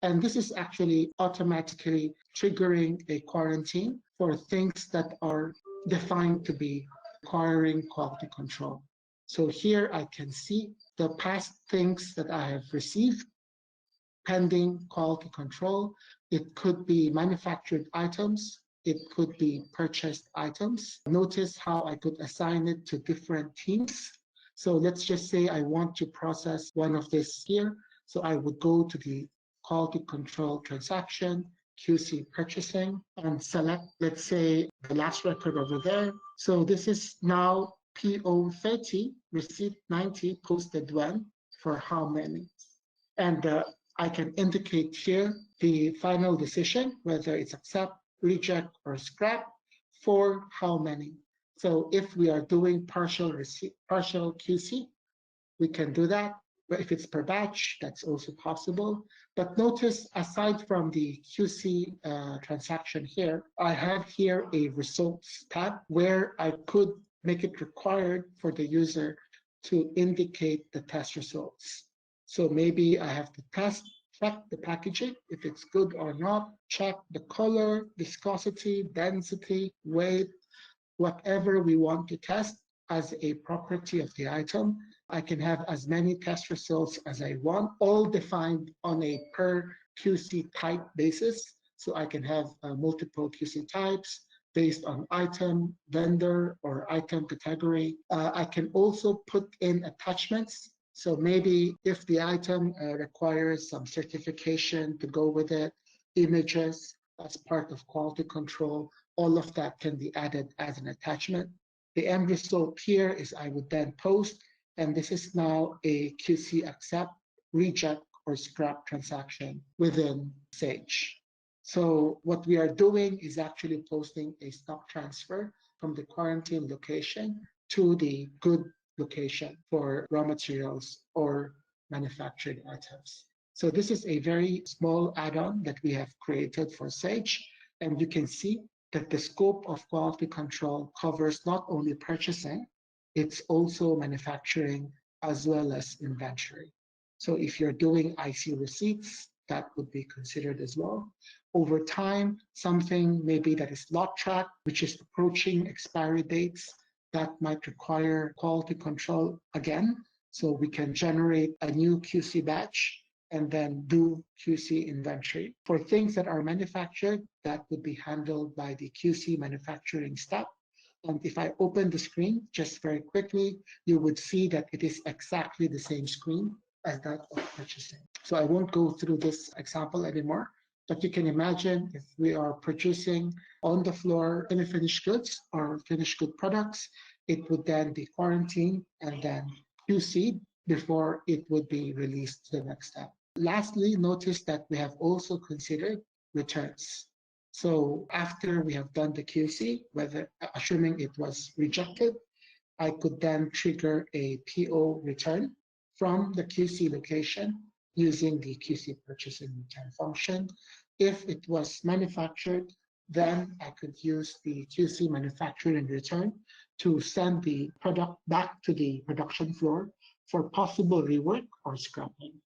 And this is actually automatically triggering a quarantine for things that are defined to be requiring quality control. So here I can see the past things that I have received pending quality control. It could be manufactured items. It could be purchased items. Notice how I could assign it to different teams. So let's just say I want to process one of this here. So I would go to the quality control transaction, QC purchasing, and select, let's say, the last record over there. So this is now PO 30, receipt 90, posted when, for how many. And I can indicate here the final decision, whether it's accept, reject, or scrap, for how many. So if we are doing partial QC, we can do that. But if it's per batch, that's also possible. But notice, aside from the QC transaction here, I have here a results tab where I could make it required for the user to indicate the test results. So maybe I have to check the packaging, if it's good or not, check the color, viscosity, density, weight, whatever we want to test as a property of the item. I can have as many test results as I want, all defined on a per QC type basis. So I can have multiple QC types based on item, vendor, or item category. I can also put in attachments. So maybe if the item requires some certification to go with it, images as part of quality control, all of that can be added as an attachment. The end result here is I would then post, and this is now a QC accept, reject, or scrap transaction within Sage. So what we are doing is actually posting a stock transfer from the quarantine location to the good location for raw materials or manufactured items. So this is a very small add-on that we have created for Sage, and you can see that the scope of quality control covers not only purchasing, it's also manufacturing as well as inventory. So if you're doing IC receipts, that would be considered as well. Over time, something maybe that is lot tracked, which is approaching expiry dates, that might require quality control again. So we can generate a new QC batch and then do QC inventory. For things that are manufactured, that would be handled by the QC manufacturing step. And if I open the screen just very quickly, you would see that it is exactly the same screen as that of purchasing. So I won't go through this example anymore, but you can imagine if we are producing on the floor semi-finished goods or finished good products, it would then be quarantined and then QC'd before it would be released to the next step. Lastly, notice that we have also considered returns. So after we have done the QC, whether assuming it was rejected, I could then trigger a PO return from the QC location using the QC purchasing return function. If it was manufactured, then I could use the QC manufacturing return to send the product back to the production floor for possible rework or scrapping.